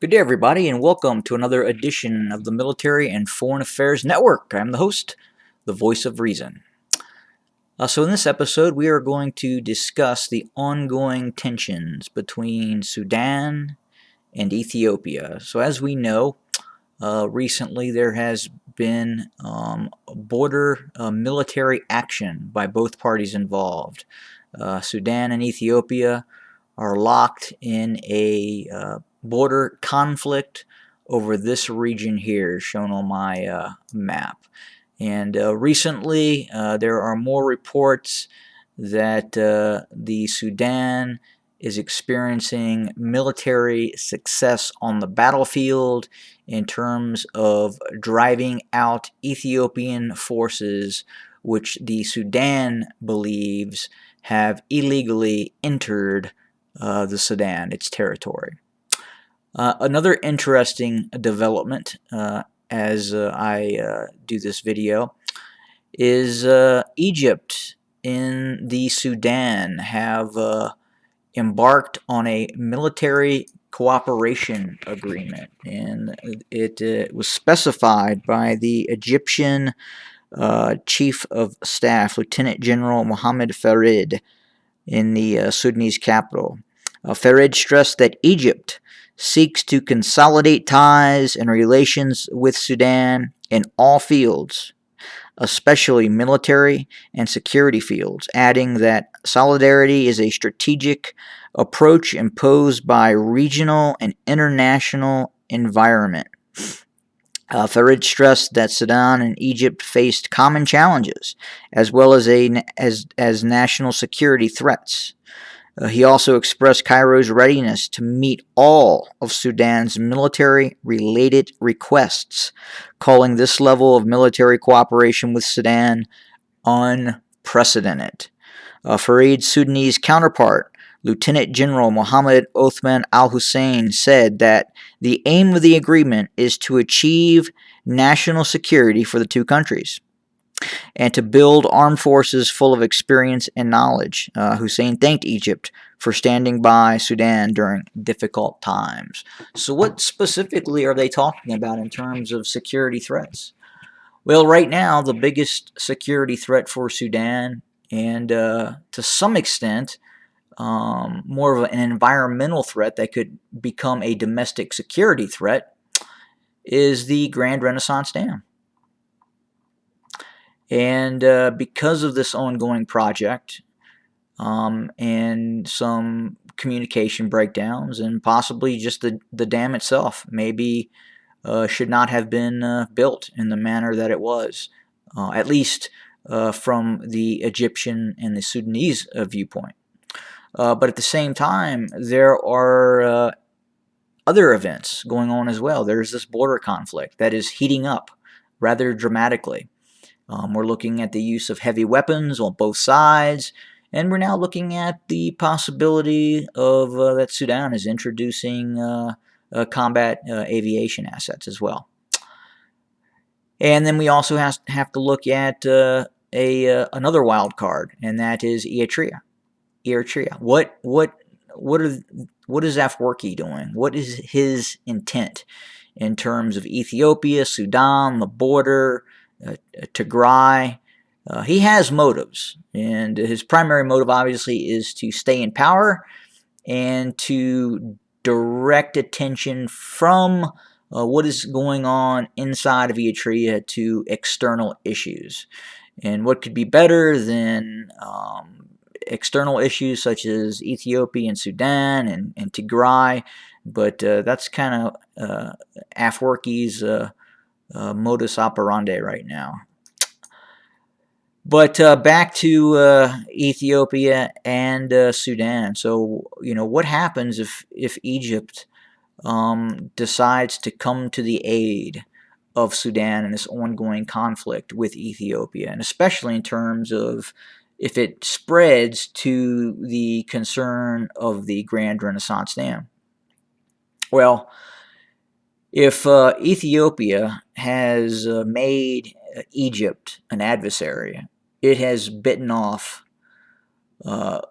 Good day, everybody, and welcome to another edition of the Military and Foreign Affairs Network. I'm the host, the voice of reason. So in this episode, we are going to discuss the ongoing tensions between Sudan and Ethiopia. So as we know, recently there has been border military action by both parties involved. Sudan and Ethiopia are locked in a border conflict over this region here, shown on my map. And recently, there are more reports that the Sudan is experiencing military success on the battlefield in terms of driving out Ethiopian forces, which the Sudan believes have illegally entered the Sudan, its territory. Another interesting development as I do this video is Egypt and the Sudan have embarked on a military cooperation agreement, and it was specified by the Egyptian Chief of Staff, Lieutenant General Mohammed Farid, in the Sudanese capital. Farid stressed that Egypt seeks to consolidate ties and relations with Sudan in all fields, especially military and security fields, adding that solidarity is a strategic approach imposed by regional and international environment. Farid stressed that Sudan and Egypt faced common challenges as well as national security threats. He also expressed Cairo's readiness to meet all of Sudan's military-related requests, calling this level of military cooperation with Sudan unprecedented. Farid's Sudanese counterpart, Lieutenant General Mohammed Othman al-Hussein, said that the aim of the agreement is to achieve national security for the two countries and to build armed forces full of experience and knowledge. Hussein thanked Egypt for standing by Sudan during difficult times. So what specifically are they talking about in terms of security threats? Well, right now, the biggest security threat for Sudan, and to some extent, more of an environmental threat that could become a domestic security threat, is the Grand Renaissance Dam. And because of this ongoing project and some communication breakdowns and possibly just the dam itself maybe should not have been built in the manner that it was, at least from the Egyptian and the Sudanese viewpoint. But at the same time, there are other events going on as well. There's this border conflict that is heating up rather dramatically. We're looking at the use of heavy weapons on both sides, and we're now looking at the possibility of that Sudan is introducing combat aviation assets as well. And then we also have to look at another wild card, and that is Eritrea. What is Afwerki doing? What is his intent in terms of Ethiopia, Sudan, the border, Tigray? He has motives, and his primary motive obviously is to stay in power and to direct attention from what is going on inside of Eritrea to external issues. And what could be better than external issues such as Ethiopia and Sudan and Tigray? But that's kind of Afwerki's modus operandi right now. But back to Ethiopia and Sudan. So, what happens if Egypt decides to come to the aid of Sudan in this ongoing conflict with Ethiopia, and especially in terms of if it spreads to the concern of the Grand Renaissance Dam? Well, if Ethiopia has made Egypt an adversary, it has bitten off an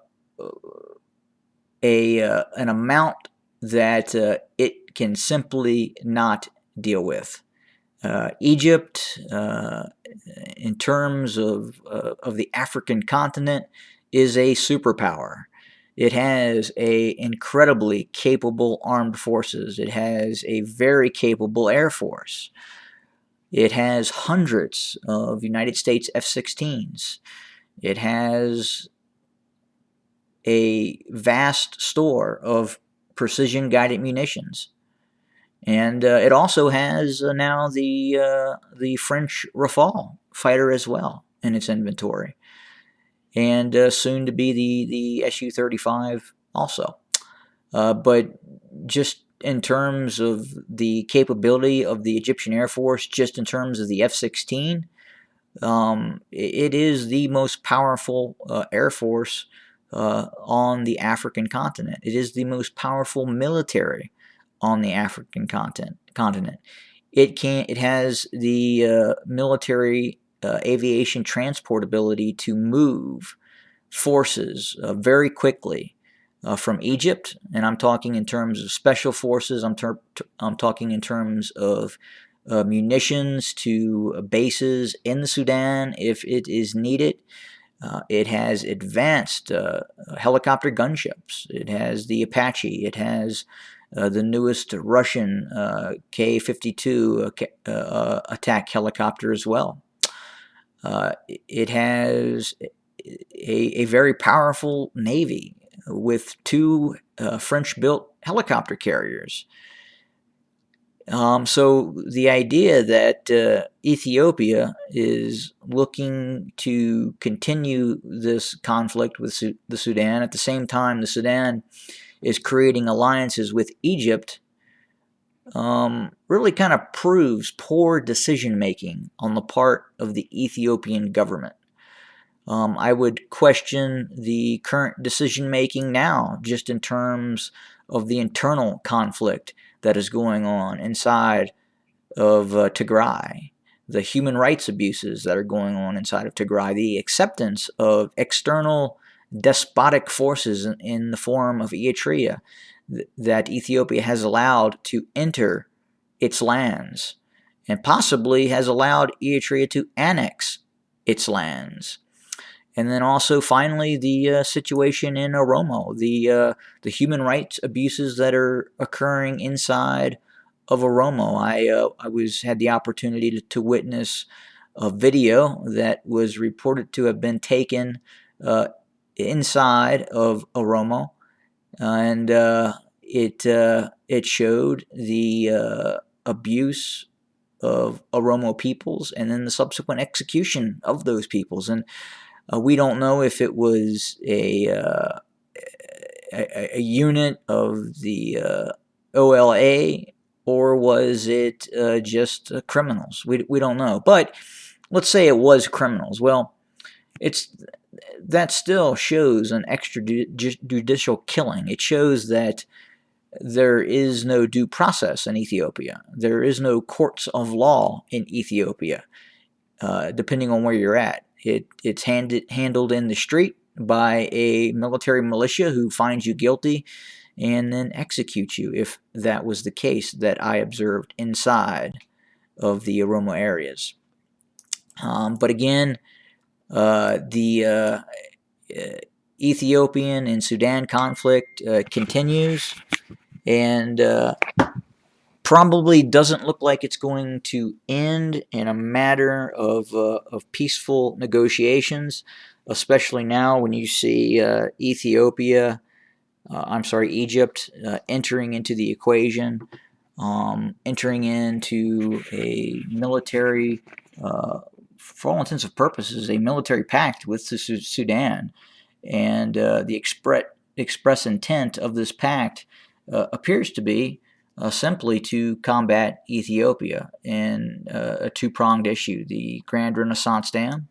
amount that it can simply not deal with. Egypt, in terms of the African continent, is a superpower. It has a incredibly capable armed forces. It has a very capable air force. It has hundreds of United States F-16s. It has a vast store of precision-guided munitions. And it also has now the French Rafale fighter as well in its inventory, and soon to be the Su-35 also. But just in terms of the capability of the Egyptian Air Force, just in terms of the F-16, it is the most powerful Air Force on the African continent. It is the most powerful military on the African continent. It has the military aviation transportability to move forces very quickly from Egypt, and I'm talking in terms of special forces. I'm talking in terms of munitions to bases in the Sudan if it is needed. It has advanced helicopter gunships. It has the Apache. It has the newest Russian K-52 attack helicopter as well. It has a very powerful navy with two French-built helicopter carriers. So the idea that Ethiopia is looking to continue this conflict with the Sudan, at the same time the Sudan is creating alliances with Egypt, really kind of proves poor decision-making on the part of the Ethiopian government. I would question the current decision-making now, just in terms of the internal conflict that is going on inside of Tigray, the human rights abuses that are going on inside of Tigray, the acceptance of external despotic forces in the form of Eritrea that Ethiopia has allowed to enter its lands, and possibly has allowed Eritrea to annex its lands. And then also, finally, the situation in Oromo, the human rights abuses that are occurring inside of Oromo. I had the opportunity to witness a video that was reported to have been taken inside of Oromo, and it showed the abuse of Oromo peoples, and then the subsequent execution of those peoples. And we don't know if it was a unit of the OLA, or was it just criminals. We don't know. But let's say it was criminals. Well, that still shows an extrajudicial killing. It shows that there is no due process in Ethiopia. There is no courts of law in Ethiopia, depending on where you're at. It's handled in the street by a military militia who finds you guilty and then executes you, if that was the case that I observed inside of the Oromo areas. But again, the Ethiopian and Sudan conflict continues, and probably doesn't look like it's going to end in a matter of peaceful negotiations, especially now when you see Egypt entering into the equation, entering into a military, for all intents and purposes, a military pact with the Sudan. And the express intent of this pact appears to be simply to combat Ethiopia in a two-pronged issue: the Grand Renaissance Dam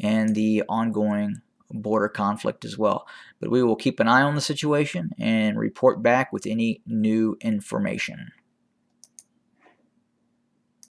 and the ongoing border conflict as well. But we will keep an eye on the situation and report back with any new information.